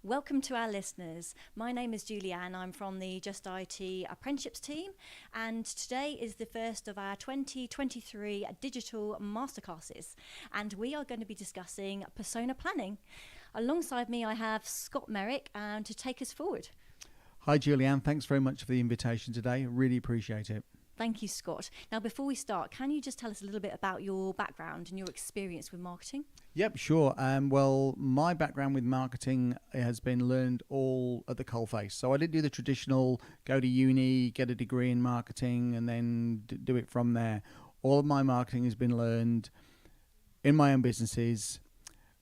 Welcome to our listeners. My name is Julianne. I'm from the Just IT apprenticeships team, and today is the first of our 2023 digital masterclasses, and we are going to be discussing persona planning. Alongside me, I have Scott Merrick to take us forward. Hi, Julianne. Thanks very much for the invitation today. Really appreciate it. Thank you, Scott. Now, before we start, can you just tell us a little bit about your background and your experience with marketing? Yep, sure. Well, my background with marketing has been learned all at the coalface. So I didn't do the traditional go to uni, get a degree in marketing, and then do it from there. All of my marketing has been learned in my own businesses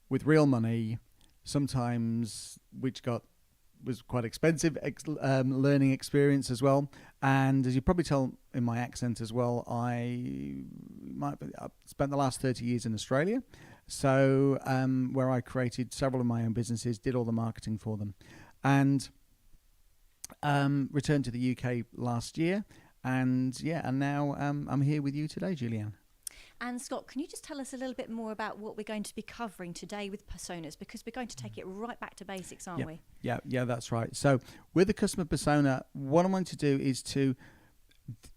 with real money, sometimes which was quite expensive learning experience as well. And as you probably tell in my accent as well, I spent the last 30 years in Australia. So where I created several of my own businesses, did all the marketing for them, and returned to the UK last year. And now I'm here with you today, Julianne. And Scott, can you just tell us a little bit more about what we're going to be covering today with personas? Because we're going to take it right back to basics, aren't we? Yeah, that's right. So with the customer persona, what I want to do is to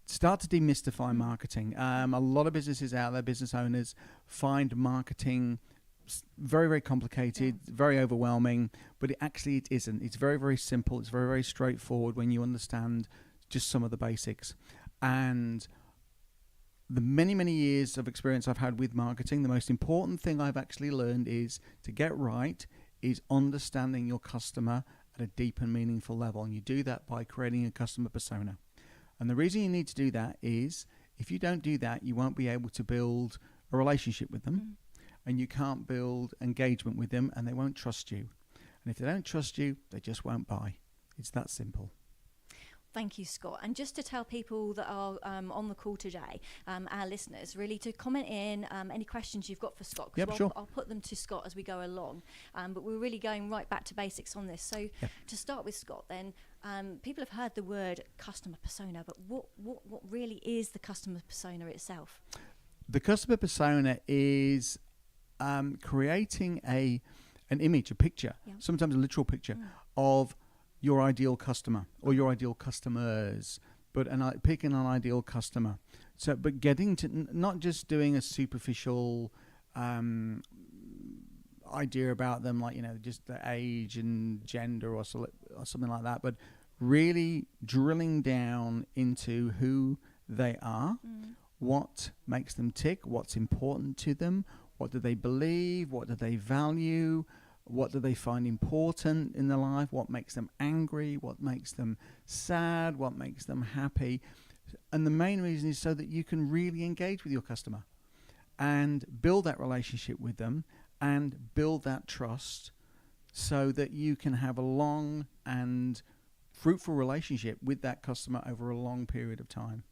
start to demystify marketing. A lot of businesses out there, business owners, find marketing very, very complicated, very overwhelming, but it isn't. It's very, very simple. It's very, very straightforward when you understand just some of the basics. And the many, many years of experience I've had with marketing, the most important thing I've actually learned is to get right is understanding your customer at a deep and meaningful level. And you do that by creating a customer persona. And the reason you need to do that is if you don't do that, you won't be able to build a relationship with them, and you can't build engagement with them, and they won't trust you. And if they don't trust you, they just won't buy. It's that simple. Thank you, Scott. And just to tell people that are on the call today, our listeners, really to comment in any questions you've got for Scott. Yep, sure. I'll put them to Scott as we go along. But we're really going right back to basics on this. So to start with Scott then, people have heard the word customer persona, but what really is the customer persona itself? The customer persona is creating an image, a picture, sometimes a literal picture of your ideal customer or your ideal customers, but picking an ideal customer. So, but getting to not just doing a superficial idea about them, like, just the age and gender or something like that, but really drilling down into who they are, what makes them tick, what's important to them, what do they believe, what do they value, what do they find important in their life? What makes them angry? What makes them sad? What makes them happy? And the main reason is so that you can really engage with your customer and build that relationship with them and build that trust so that you can have a long and fruitful relationship with that customer over a long period of time.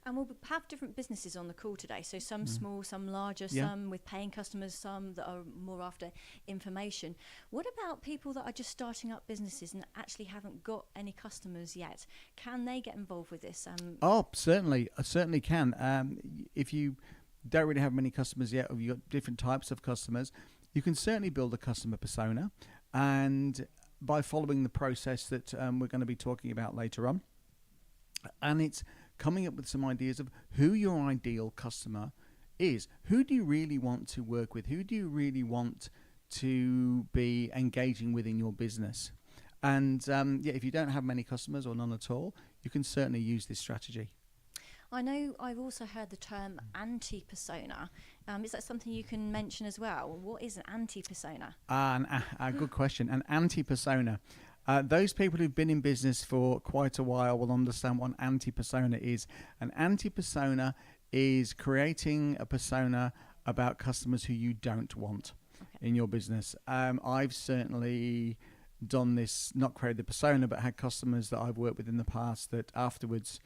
And we'll have different businesses on the call today. So some small, some larger, some with paying customers, some that are more after information. What about people that are just starting up businesses and actually haven't got any customers yet? Can they get involved with this? Certainly. I certainly can. If you don't really have many customers yet, or you've got different types of customers, you can certainly build a customer persona. And by following the process that we're going to be talking about later on. And it's coming up with some ideas of who your ideal customer is. Who do you really want to work with? Who do you really want to be engaging with in your business? And if you don't have many customers or none at all, you can certainly use this strategy. I know I've also heard the term anti-persona. Is that something you can mention as well? What is an anti-persona? A good question. An anti-persona. Those people who've been in business for quite a while will understand what an anti-persona is. An anti-persona is creating a persona about customers who you don't want in your business. I've certainly done this, not created the persona, but had customers that I've worked with in the past that afterwards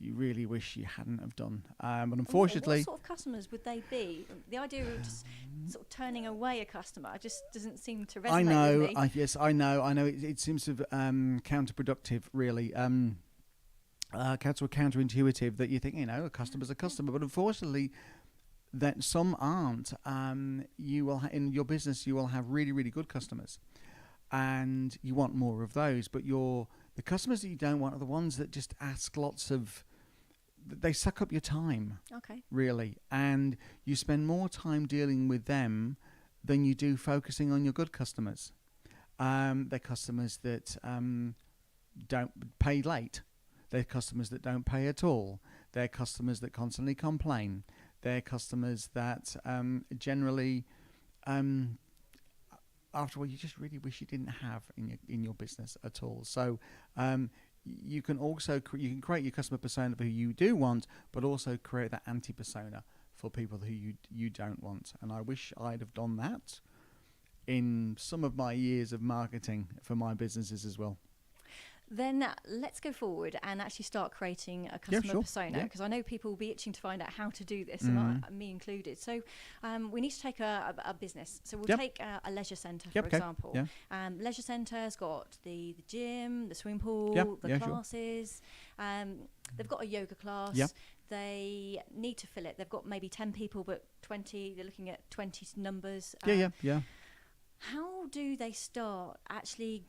you really wish you hadn't have done. But unfortunately... What sort of customers would they be? The idea of just sort of turning away a customer just doesn't seem to resonate with me. Yes, I know. It seems to counterproductive, really. Counterintuitive that you think, a customer's a customer. But unfortunately, that some aren't. You will in your business, you will have really, really good customers. and you want more of those. But the customers that you don't want are the ones that just ask they suck up your time. Okay. Really, and you spend more time dealing with them than you do focusing on your good customers. They're customers that don't pay late. They're customers that don't pay at all. They're customers that constantly complain. They're customers that generally, after all, you just really wish you didn't have in your business at all. So you can also you can create your customer persona for who you do want, but also create that anti-persona for people who you don't want. And I wish I'd have done that in some of my years of marketing for my businesses as well. Then let's go forward and actually start creating a customer persona, because I know people will be itching to find out how to do this, and me included. So we need to take a business. So we'll take a leisure centre, for example. Leisure centre's got the gym, the swimming pool, the classes. They've got a yoga class. They need to fill it. They've got maybe 10 people, but 20. They're looking at 20 numbers. How do they start actually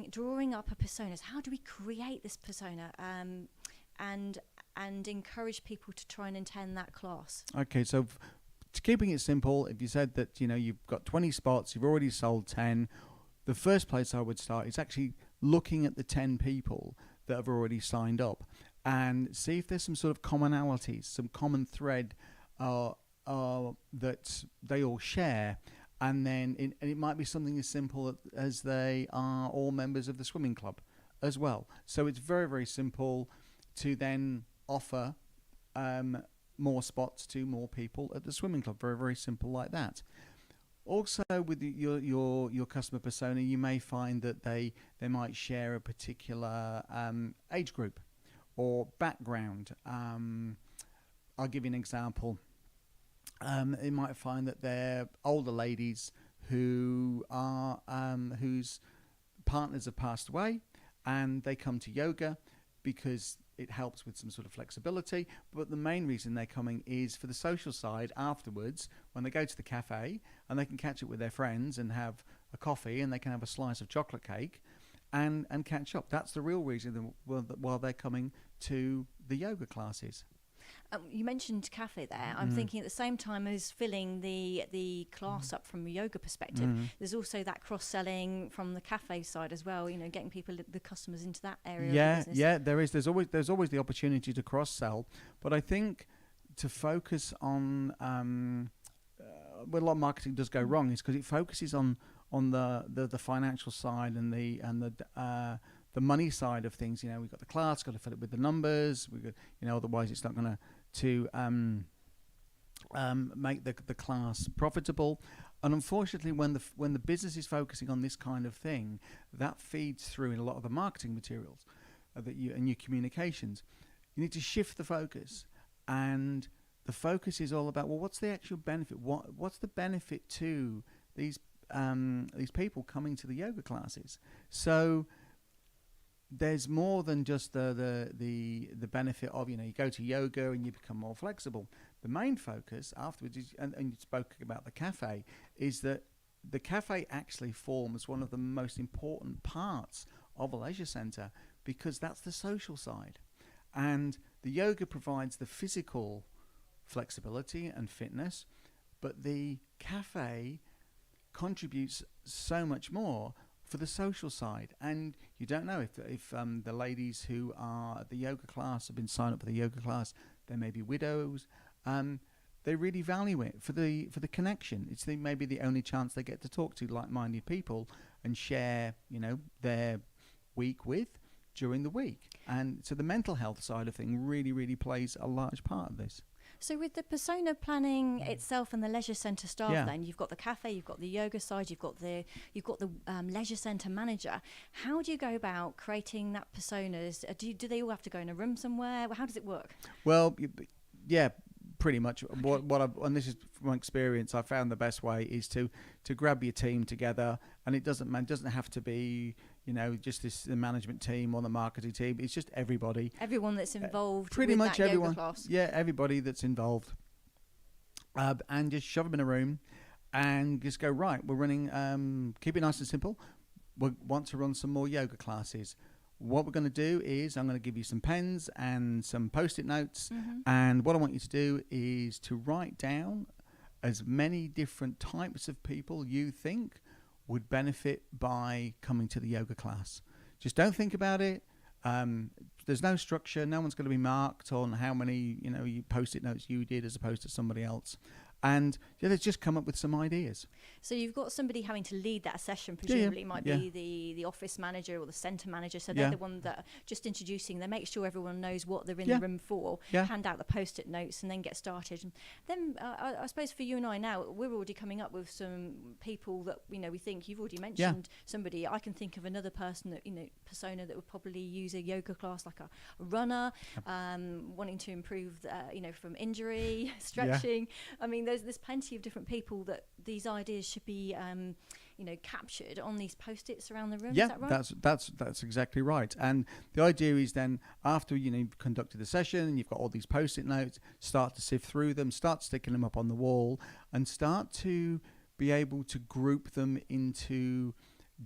drawing up a persona? How do we create this persona and encourage people to try and attend that class? Okay, so keeping it simple, if you said that you've got 20 spots, you've already sold 10, the first place I would start is actually looking at the 10 people that have already signed up and see if there's some sort of commonalities, some common thread that they all share. And then it might be something as simple as they are all members of the swimming club as well. So it's very, very simple to then offer more spots to more people at the swimming club. Very, very simple like that. Also, with your customer persona, you may find that they might share a particular age group or background. I'll give you an example. You might find that they're older ladies who are whose partners have passed away, and they come to yoga because it helps with some sort of flexibility. But the main reason they're coming is for the social side afterwards, when they go to the cafe and they can catch up with their friends and have a coffee, and they can have a slice of chocolate cake and catch up. That's the real reason while they're coming to the yoga classes. You mentioned cafe there. I'm thinking at the same time as filling the class up from a yoga perspective, there's also that cross-selling from the cafe side as well, getting people, the customers into that area of the business. Yeah, there is. There's always the opportunity to cross-sell. But I think to focus on where a lot of marketing does go wrong is because it focuses on the financial side and the money side of things. We've got the class, got to fill it with the numbers. We got, otherwise it's not going to make the class profitable. And unfortunately, when the business is focusing on this kind of thing, that feeds through in a lot of the marketing materials and your communications. You need to shift the focus, and the focus is all about, well, what's the actual benefit? What's the benefit to these people coming to the yoga classes? So there's more than just the benefit of, you go to yoga and you become more flexible. The main focus afterwards is, and you spoke about the cafe, is that the cafe actually forms one of the most important parts of a leisure centre, because that's the social side. And the yoga provides the physical flexibility and fitness, but the cafe contributes so much more for the social side. And you don't know if the ladies who are at the yoga class have been signed up for the yoga class, they may be widows. They really value it for the connection. It's maybe the only chance they get to talk to like-minded people and share, their week with during the week. And so the mental health side of things really, really plays a large part of this. So with the persona planning itself and the leisure centre staff, then you've got the cafe, you've got the yoga side, you've got the leisure centre manager. How do you go about creating that personas? Do they all have to go in a room somewhere? How does it work? Well, yeah, pretty much. And this is from experience, I found the best way is to grab your team together, and it doesn't have to be just the management team or the marketing team. It's just everybody. Everyone that's involved. Pretty much that everyone. Yoga class. Yeah, everybody that's involved. And just shove them in a room and just go, right, we're running, keep it nice and simple. we want to run some more yoga classes. What we're going to do is I'm going to give you some pens and some post-it notes. And what I want you to do is to write down as many different types of people you think would benefit by coming to the yoga class. Just don't think about it. There's no structure. No one's going to be marked on how many, you post-it notes you did as opposed to somebody else. And let's just come up with some ideas. So you've got somebody having to lead that session, presumably. It might be the office manager or the centre manager. So they're the one that are just introducing. They make sure everyone knows what they're in the room for, hand out the post-it notes and then get started. And then I suppose for you and I now, we're already coming up with some people that, we think you've already mentioned somebody. I can think of another person that, persona that would probably use a yoga class, like a runner, wanting to improve, from injury, stretching. I mean, there's plenty of different people that these ideas should be captured on these post-its around the room. Is that right? That's exactly right. And the idea is then after you've conducted the session and you've got all these post-it notes, start to sift through them, start sticking them up on the wall, and start to be able to group them into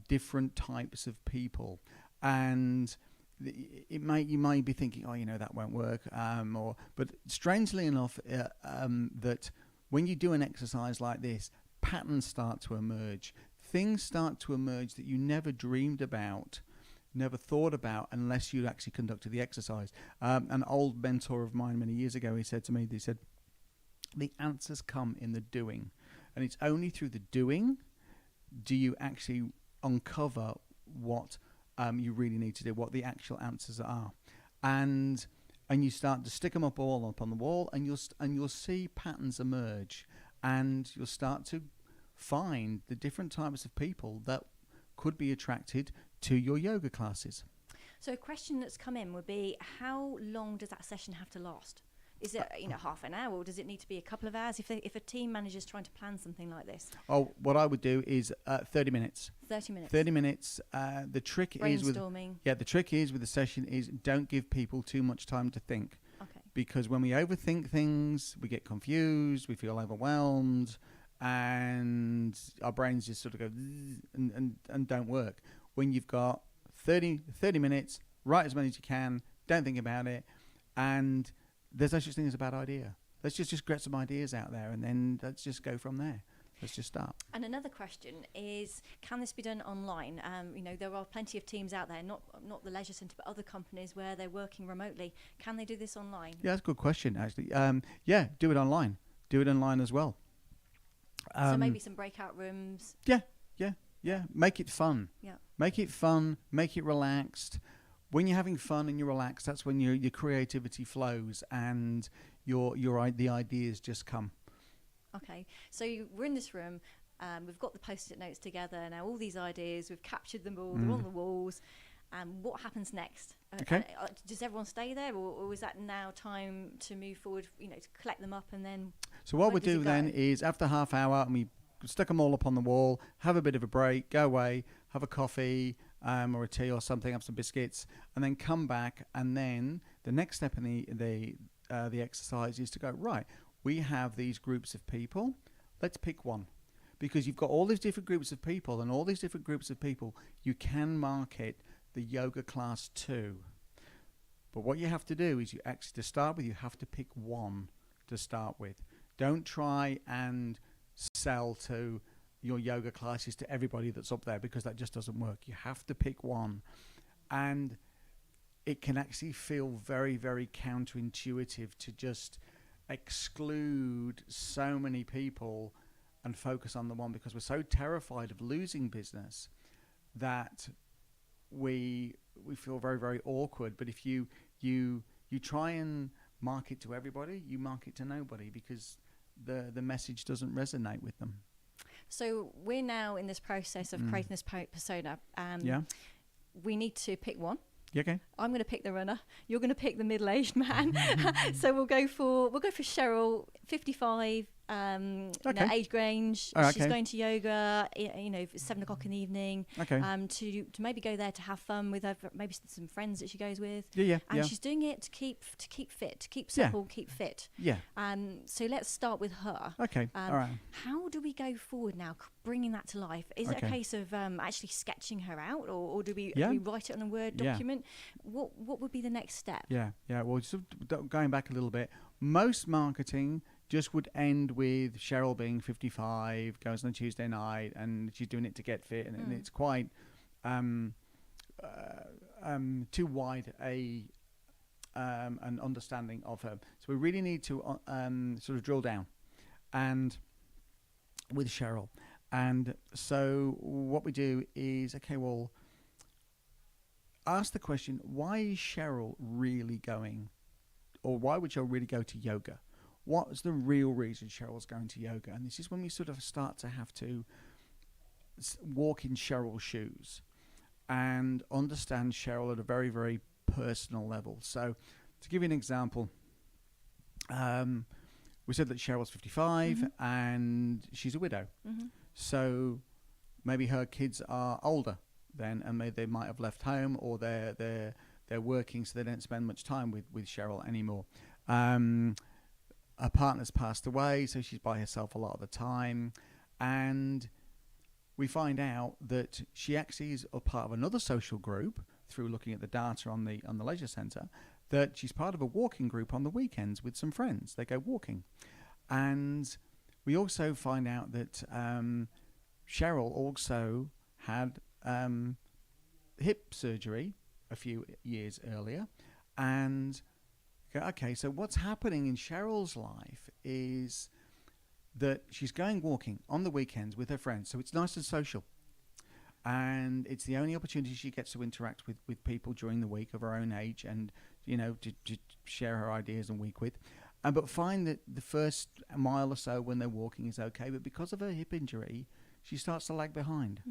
different types of people. And you might be thinking, that won't work, but strangely enough, that when you do an exercise like this, patterns start to emerge. Things start to emerge that you never dreamed about, never thought about, unless you actually conducted the exercise. An old mentor of mine many years ago, he said to me, the answers come in the doing. And it's only through the doing do you actually uncover what you really need to do, what the actual answers are. And you start to stick them all up on the wall, and you'll see patterns emerge, and you'll start to find the different types of people that could be attracted to your yoga classes. So a question that's come in would be, how long does that session have to last? Is it half an hour, or does it need to be a couple of hours if a team manager is trying to plan something like this? Oh, what I would do is 30 minutes. 30 minutes. 30 minutes. The trick is the trick is with the session is don't give people too much time to think. Okay. Because when we overthink things, we get confused, we feel overwhelmed, and our brains just sort of go and don't work. When you've got 30 minutes, write as many as you can, don't think about it, and there's no such thing as a bad idea. Let's just get some ideas out there, and then let's just go from there. Let's just start. And another question is, can this be done online? There are plenty of teams out there, not the leisure centre, but other companies where they're working remotely. Can they do this online? Yeah, that's a good question, actually. Do it online. Do it online as well. So maybe some breakout rooms. Yeah. Make it fun. Yeah. Make it fun. Make it relaxed. When you're having fun and you're relaxed, that's when your creativity flows and the ideas just come. Okay, so we're in this room. We've got the post-it notes together now. All these ideas, we've captured them all. They're on the walls. What happens next? Okay. Does everyone stay there, or is that now time to move forward? To collect them up and then. So what we do then is after half hour, and we stick them all up on the wall, have a bit of a break, go away, have a coffee or a tea or something, have some biscuits, and then come back. And then the next step in the exercise is to go, right, we have these groups of people. Let's pick one. Because you've got all these different groups of people, and all these different groups of people, you can market the yoga class to. But what you have to do is to start with, you have to pick one to start with. Don't try and sell to your yoga classes to everybody that's up there, because that just doesn't work. You have to pick one. And it can actually feel very, very counterintuitive to just exclude so many people and focus on the one, because we're so terrified of losing business that we feel very, very awkward. But if you try and market to everybody, you market to nobody, because the message doesn't resonate with them. So we're now in this process of creating this persona. We need to pick one. Okay. I'm going to pick the runner. You're going to pick the middle-aged man. So we'll go for Cheryl, 55, Okay. age range. Oh, She's okay. going to yoga, if it's 7 o'clock in the evening. Okay. To maybe go there to have fun with her, maybe some friends that she goes with. Yeah. And Yeah. she's doing it to keep fit, to keep Yeah. supple, keep fit. Yeah. So let's start with her. Okay. All right. How do we go forward now, bringing that to life? Is it a Okay. case of actually sketching her out, or do we write it on a Word Yeah. document? What would be the next step? Yeah. Yeah. Well, going back a little bit, most marketing just would end with Cheryl being 55, goes on a Tuesday night, and she's doing it to get fit, and it's quite too wide an understanding of her. So we really need to sort of drill down, and with Cheryl. And so what we do is, okay, well, ask the question, why is Cheryl really going, or why would Cheryl really go to yoga? What's the real reason Cheryl's going to yoga? And this is when we sort of start to have to walk in Cheryl's shoes and understand Cheryl at a very, very personal level. So to give you an example, we said that Cheryl's 55 and she's a widow. So maybe her kids are older then, and maybe they might have left home, or they're working, so they don't spend much time with Cheryl anymore. Her partner's passed away, so she's by herself a lot of the time, and we find out that she actually is a part of another social group through looking at the data on the leisure centre, that she's part of a walking group on the weekends with some friends. They go walking. And we also find out that Cheryl also had hip surgery a few years earlier. And okay, so what's happening in Cheryl's life is that she's going walking on the weekends with her friends. So it's nice and social. And it's the only opportunity she gets to interact with people during the week of her own age, and, to share her ideas and week with. But find that the first mile or so when they're walking is okay, but because of her hip injury, she starts to lag behind.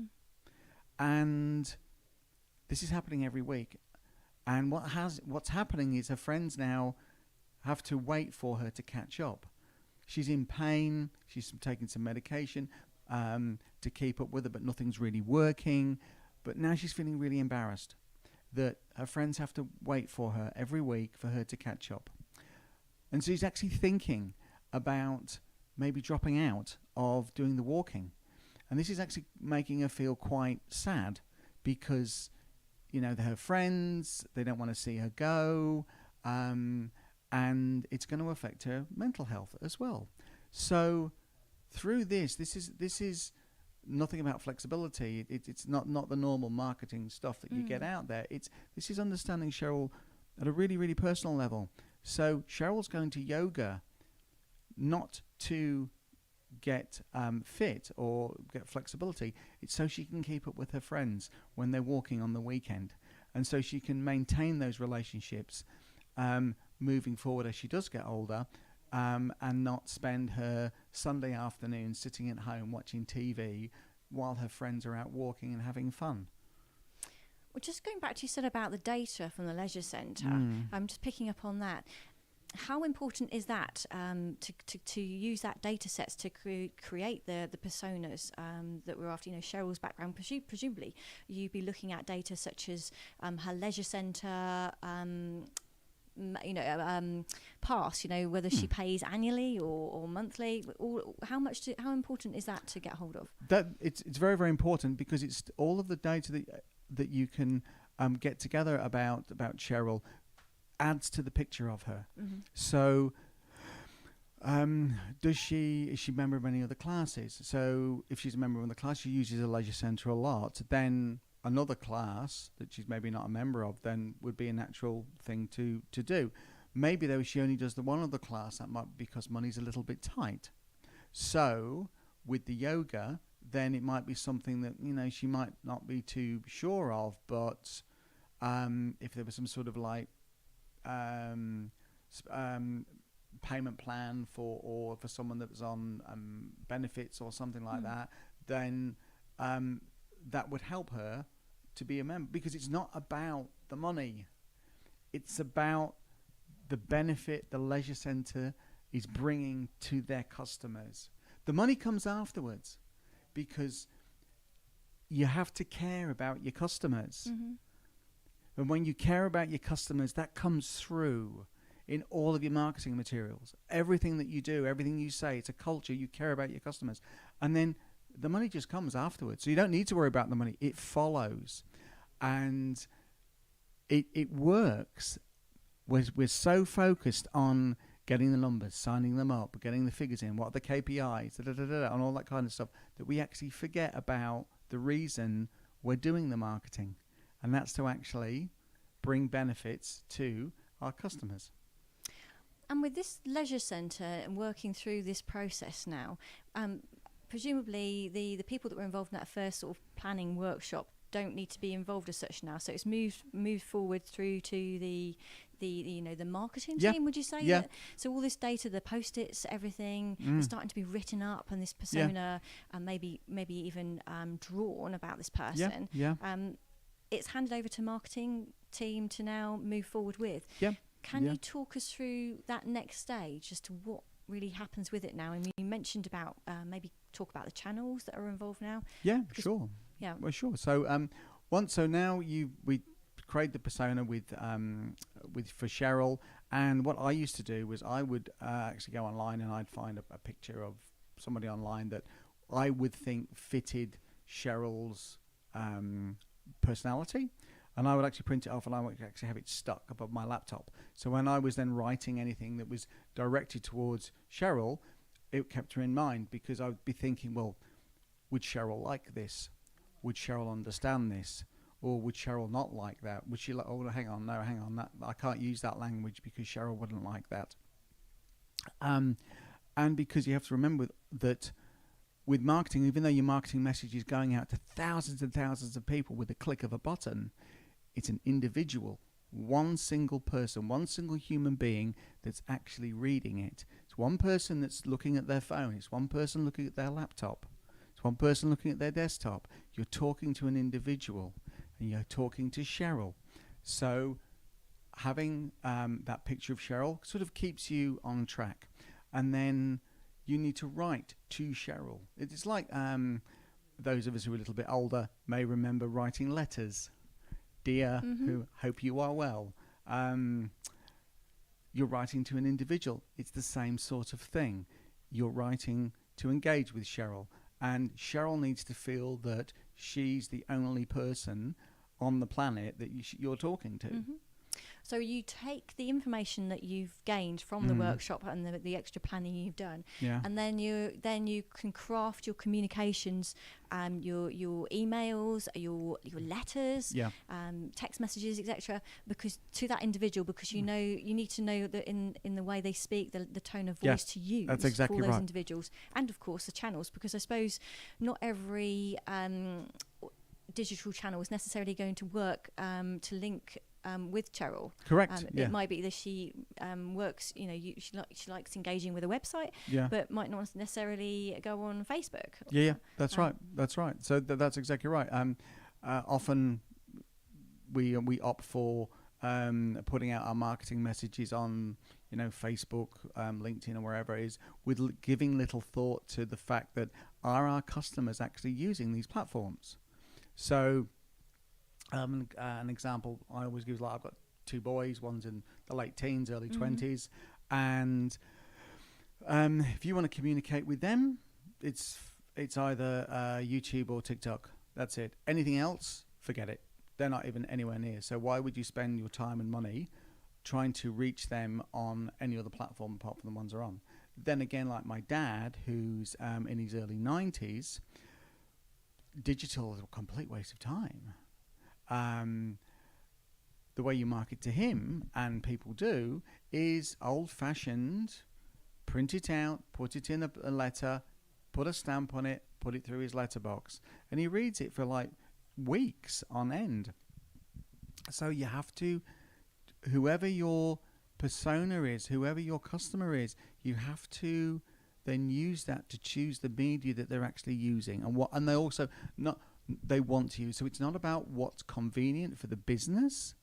And this is happening every week. And what's happening is her friends now have to wait for her to catch up. She's in pain. She's taking some medication to keep up with her, but nothing's really working. But now she's feeling really embarrassed that her friends have to wait for her every week for her to catch up. And so she's actually thinking about maybe dropping out of doing the walking. And this is actually making her feel quite sad because, they're her friends, they don't want to see her go, and it's going to affect her mental health as well. So through this is nothing about flexibility. It's not the normal marketing stuff that you get out there. This is understanding Cheryl at a really, really personal level. So Cheryl's going to yoga not to get fit or get flexibility. It's so she can keep up with her friends when they're walking on the weekend, and so she can maintain those relationships moving forward as she does get older, and not spend her Sunday afternoon sitting at home watching TV while her friends are out walking and having fun. Well, just going back to you said about the data from the leisure centre, I'm just picking up on that. How important is that to use that data sets to create the personas that we're after? Cheryl's background, presumably you'd be looking at data such as her leisure centre, pass. Whether she pays annually or monthly. How important is that to get hold of? That it's very, very important, because it's all of the data that you can get together about Cheryl adds to the picture of her. So is she a member of any other classes? So if she's a member of the class, she uses a leisure centre a lot, then another class that she's maybe not a member of then would be a natural thing to do. Maybe though she only does the one other class, that might be because money's a little bit tight. So with the yoga, then it might be something that she might not be too sure of, but if there was some sort of like payment plan for someone that was on benefits or something like that, then that would help her to be a member, because it's not about the money, it's about the benefit the leisure centre is bringing to their customers. The money comes afterwards, because you have to care about your customers. And when you care about your customers, that comes through in all of your marketing materials. Everything that you do, everything you say, it's a culture. You care about your customers. And then the money just comes afterwards. So you don't need to worry about the money. It follows. And it works. We're so focused on getting the numbers, signing them up, getting the figures in, what are the KPIs, and all that kind of stuff, that we actually forget about the reason we're doing the marketing. And that's to actually bring benefits to our customers. And with this leisure centre and working through this process now, presumably the people that were involved in that first sort of planning workshop don't need to be involved as such now. So it's moved forward through to the marketing team, would you say? Yeah. So all this data, the post-its, everything is starting to be written up, and this persona, and maybe even drawn about this person. It's handed over to marketing team to now move forward with. Can you talk us through that next stage as to what really happens with it now? I mean, you mentioned about maybe talk about the channels that are involved now. Sure. Yeah. Well, sure. So now we create the persona with for Cheryl, and what I used to do was I would actually go online and I'd find a picture of somebody online that I would think fitted Cheryl's personality, and I would actually print it off and I would actually have it stuck above my laptop. So when I was then writing anything that was directed towards Cheryl, it kept her in mind, because I would be thinking, well, would Cheryl like this? Would Cheryl understand this? Or would Cheryl not like that? Would she like, oh, hang on, that I can't use that language because Cheryl wouldn't like that. And because you have to remember that with marketing, even though your marketing message is going out to thousands and thousands of people with a click of a button, it's an individual, one single person, one single human being that's actually reading it. It's one person that's looking at their phone. It's one person looking at their laptop. It's one person looking at their desktop. You're talking to an individual, and you're talking to Cheryl. So having that picture of Cheryl sort of keeps you on track. And then you need to write to Cheryl. It's like those of us who are a little bit older may remember writing letters. Dear, who hope you are well. You're writing to an individual. It's the same sort of thing. You're writing to engage with Cheryl, and Cheryl needs to feel that she's the only person on the planet that you're talking to. So you take the information that you've gained from the workshop and the extra planning you've done, and then you can craft your communications, your emails, your letters, text messages, etc. Because to that individual, because you need to know that in the way they speak, the tone of voice to use that's exactly for those right. individuals, and of course the channels, because I suppose not every digital channel is necessarily going to work to link with Cheryl. Correct. It might be that she works, she likes engaging with a website, but might not necessarily go on Facebook. That's right. So that's exactly right. Often we opt for putting out our marketing messages on Facebook, LinkedIn, or wherever it is, with giving little thought to the fact that are our customers actually using these platforms. So an example I always give is, like, I've got two boys, one's in the late teens, early 20s, and if you want to communicate with them, it's either YouTube or TikTok. That's it. Anything else, forget it. They're not even anywhere near. So why would you spend your time and money trying to reach them on any other platform apart from the ones they're on? Then again, like my dad, who's in his early 90s, digital is a complete waste of time. The way you market to him, and people do, is old-fashioned. Print it out, put it in a letter, put a stamp on it, put it through his letterbox, and he reads it for like weeks on end. So you have to, whoever your persona is, whoever your customer is, you have to then use that to choose the media that they're actually using, and they also they want to use. So it's not about what's convenient for the business,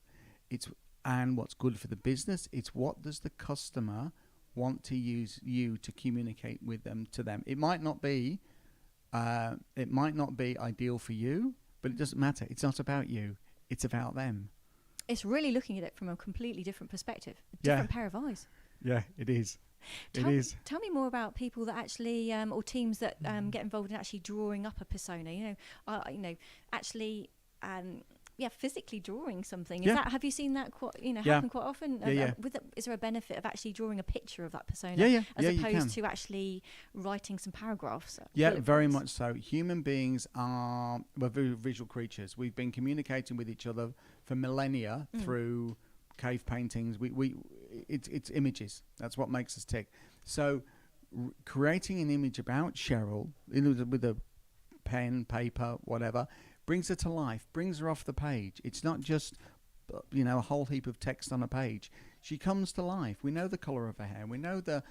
and what's good for the business. It's what does the customer want to use you to communicate with them to them. It might not be ideal for you, but it doesn't matter. It's not about you. It's about them. It's really looking at it from a completely different perspective, a different pair of eyes. Yeah, it is. Tell me more about people that actually, or teams that get involved in actually drawing up a persona. Actually, physically drawing something. Have you seen that happen quite often? Is there a benefit of actually drawing a picture of that persona as opposed to actually writing some paragraphs? Yeah, very much so. Human beings are very visual creatures. We've been communicating with each other for millennia through cave paintings. It's images. That's what makes us tick. So creating an image about Cheryl with a pen, paper, whatever, brings her to life, brings her off the page. It's not just a whole heap of text on a page. She comes to life. We know the color of her hair. We know the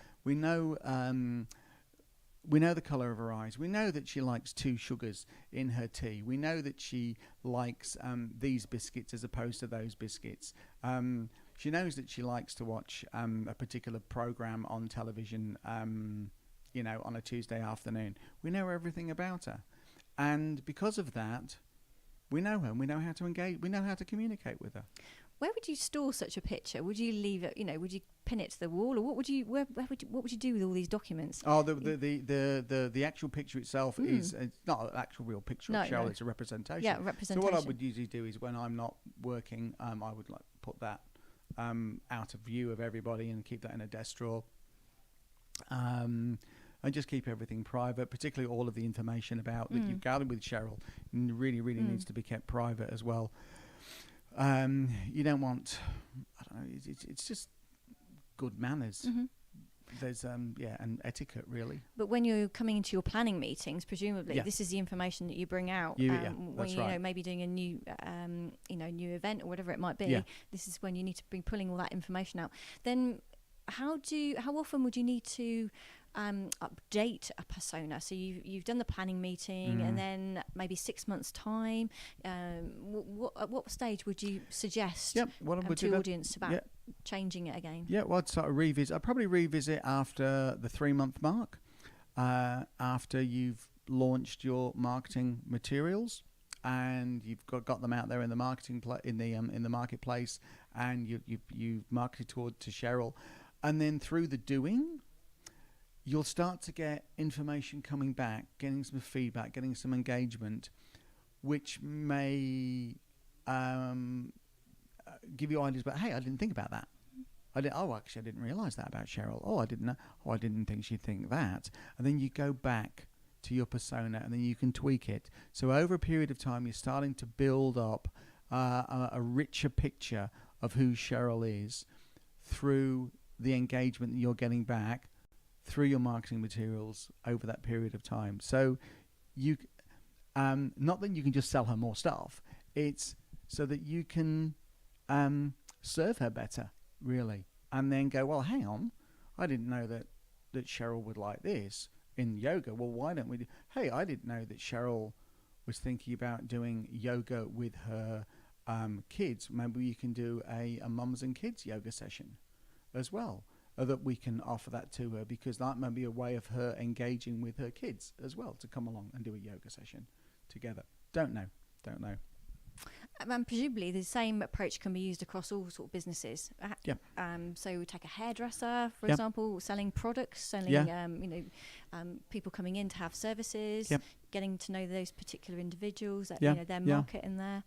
color of her eyes. We know that she likes 2 sugars in her tea. We know that she likes these biscuits as opposed to those biscuits. She knows that she likes to watch a particular program on television, on a Tuesday afternoon. We know everything about her. And because of that, we know her and we know how to engage. We know how to communicate with her. Where would you store such a picture? Would you leave it? Would you pin it to the wall, or what would you? What would you do with all these documents? Oh, the actual picture itself is it's not an actual real picture of Cheryl. It's a representation. Yeah, representation. So what I would usually do is when I'm not working, I would put that out of view of everybody and keep that in a desk drawer. And just keep everything private, particularly all of the information about that you've gathered with Cheryl. Really needs to be kept private as well. You don't want, it's just good manners. There's and etiquette really. But when you're coming into your planning meetings, presumably this is the information that you bring out when you're maybe doing a new new event or whatever it might be. This is when you need to be pulling all that information out. Then how often would you need to update a persona? So you've done the planning meeting, and then maybe 6 months time. At what stage would you suggest to your audience about changing it again? Yeah, well, I'd sort of revisit. I'd probably revisit after the 3-month mark, after you've launched your marketing materials and you've got them out there in the marketing in the marketplace, and you've marketed to Cheryl, and then through the doing, you'll start to get information coming back, getting some feedback, getting some engagement, which may give you ideas about, hey, I didn't think about that. I didn't realise that about Cheryl. Oh, I didn't know. Oh, I didn't think she'd think that. And then you go back to your persona, and then you can tweak it. So over a period of time, you're starting to build up a richer picture of who Cheryl is through the engagement that you're getting back through your marketing materials over that period of time. So you, not that you can just sell her more stuff, it's so that you can serve her better, really. And then go, well, hang on, I didn't know that Cheryl would like this in yoga. Well, why don't we do, hey, I didn't know that Cheryl was thinking about doing yoga with her kids. Maybe you can do a mums and kids yoga session as well, that we can offer that to her, because that might be a way of her engaging with her kids as well, to come along and do a yoga session together. Don't know. And presumably the same approach can be used across all sort of businesses. So we take a hairdresser, for example, selling products, selling people coming in to have services, getting to know those particular individuals, their market in there.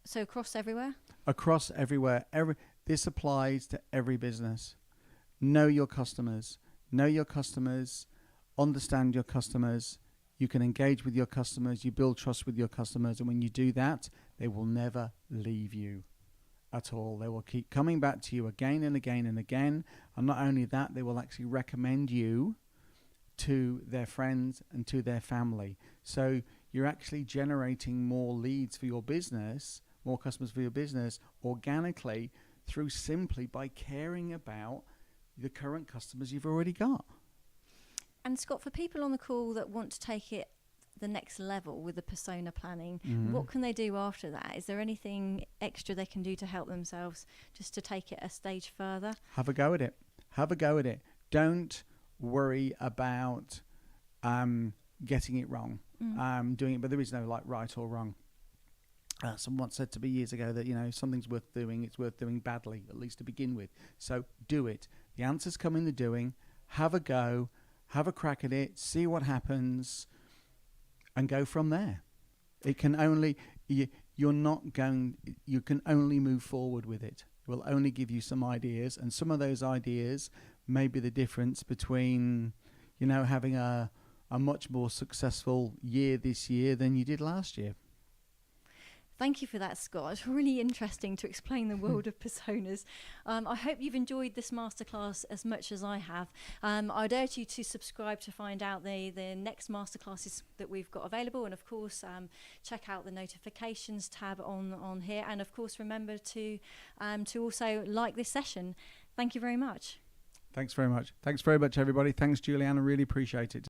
So across everywhere? Across everywhere. This applies to every business. Know your customers. Understand your customers. You can engage with your customers. You build trust with your customers. And when you do that, they will never leave you at all. They will keep coming back to you again and again and again. And not only that, they will actually recommend you to their friends and to their family. So you're actually generating more leads for your business, more customers for your business organically, through simply by caring about the current customers you've already got. And Scott, for people on the call that want to take it the next level with the persona planning, what can they do after that? Is there anything extra they can do to help themselves just to take it a stage further? Have a go at it. Have a go at it. Don't worry about getting it wrong, doing it, but there is no like right or wrong. Someone said to me years ago that, something's worth doing, it's worth doing badly, at least to begin with. So do it. The answers come in the doing. Have a go, have a crack at it, see what happens, and go from there. It can only, you can only move forward with it. It will only give you some ideas, and some of those ideas may be the difference between, having a much more successful year this year than you did last year. Thank you for that, Scott. It's really interesting to explain the world of personas. I hope you've enjoyed this masterclass as much as I have. I'd urge you to subscribe to find out the next masterclasses that we've got available, and of course check out the notifications tab on here, and of course remember to also like this session. Thank you very much. Thanks very much. Thanks very much, everybody. Thanks, Julianne. I really appreciate it.